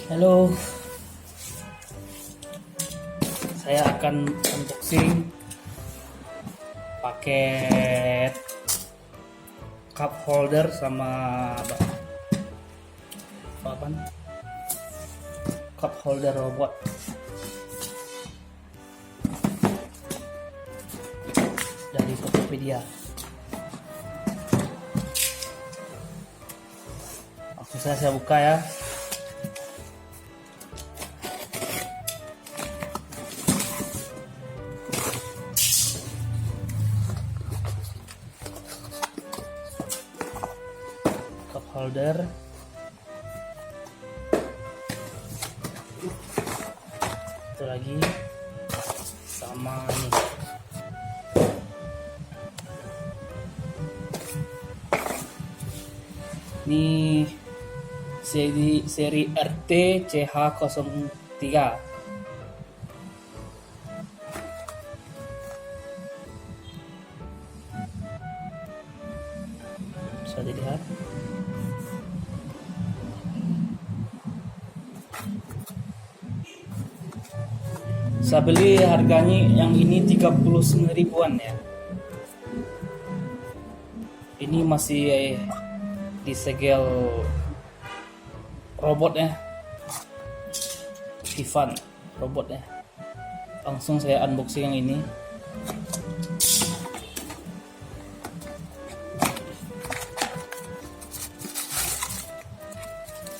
Halo, saya akan unboxing paket cup holder sama apa? Cup holder robot dari Tokopedia. Langsung saya buka ya. Cup holder, itu lagi sama ini seri RT CH03. Bisa dilihat. Saya beli harganya yang ini 39 ribuan ya. Ini masih disegel robotnya, Tiffan robotnya. Langsung saya unboxing yang ini.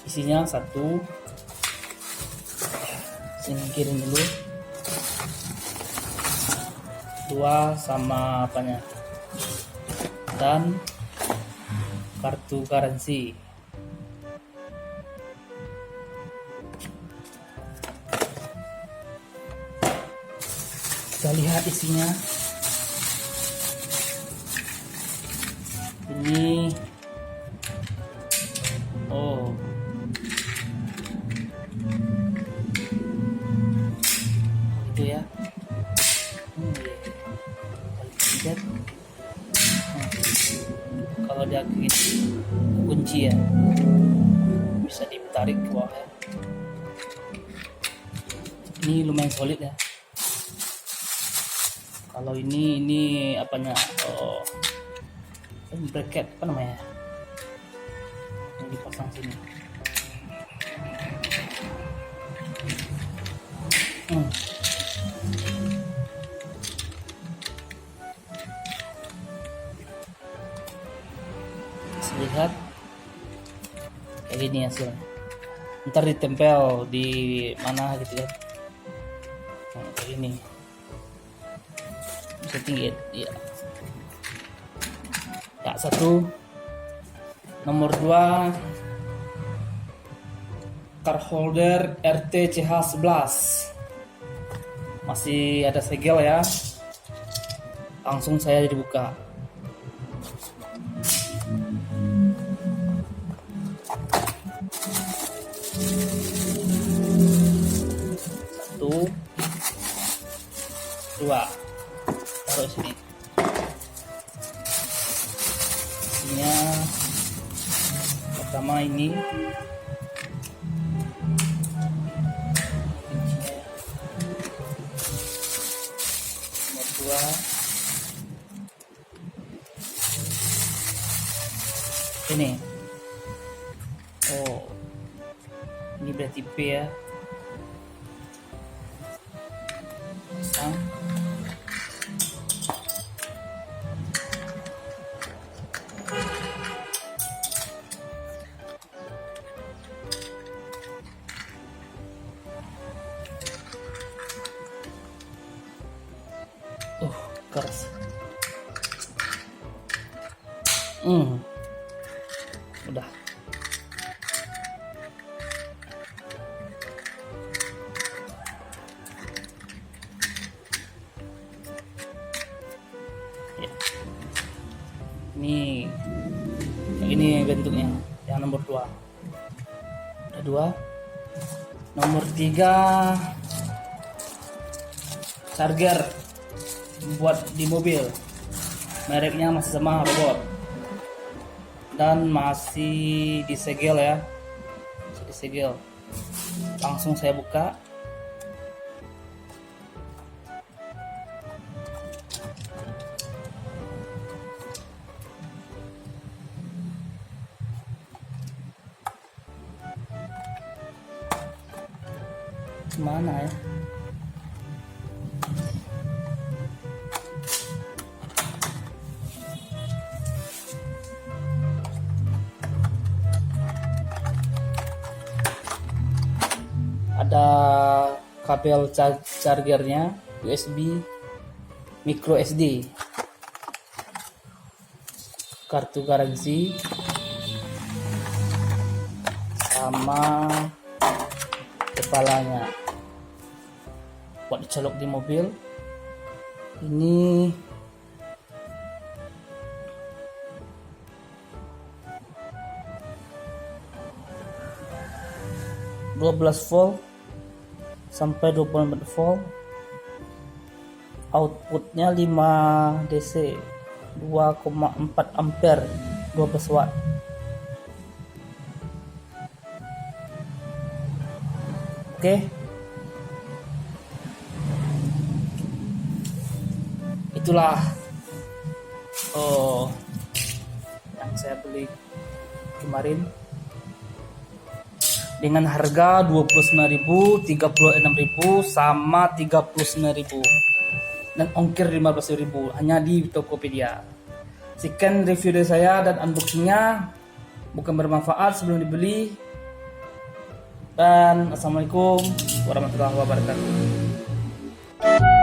Isinya satu, singkirin dulu. Dua sama apanya, dan kartu garansi. Kita lihat isinya. Ini itu ya. Kalau dia kunci ya, bisa ditarik ke bawah ya. Ini lumayan solid ya. Kalau ini apanya, bracket apa namanya yang dipasang sini. Lihat kayak gini hasilnya, ntar ditempel di mana gitu kan. Kayak gini bisa tinggi ya. Ya, satu. Nomor 2 car holder RT CH11, masih ada segel ya. Langsung saya dibuka. Satu, dua, taruh sini. Isinya pertama ini nomor 2, ini. Ini berarti P ya. Pasang. Keras. Udah. Ya. Ini bentuknya yang nomor 2. Ada 2. Nomor 3 charger buat di mobil. Mereknya masih sama robot. Dan masih disegel ya. Masih disegel. Langsung saya buka. Mana ya? Ada kabel chargernya, USB, micro SD, kartu garansi, sama kepalanya buat dicolok di mobil. Ini volt sampai 24 volt. Outputnya 5 DC, 2,4 ampere, 12 watt. Oke. Itulah yang saya beli kemarin dengan harga 29.000, 36.000 sama 39.000 dan ongkir 15.000 hanya di Tokopedia. Sekian review dari saya dan unboxingnya, bukan bermanfaat sebelum dibeli. Dan assalamualaikum warahmatullahi wabarakatuh.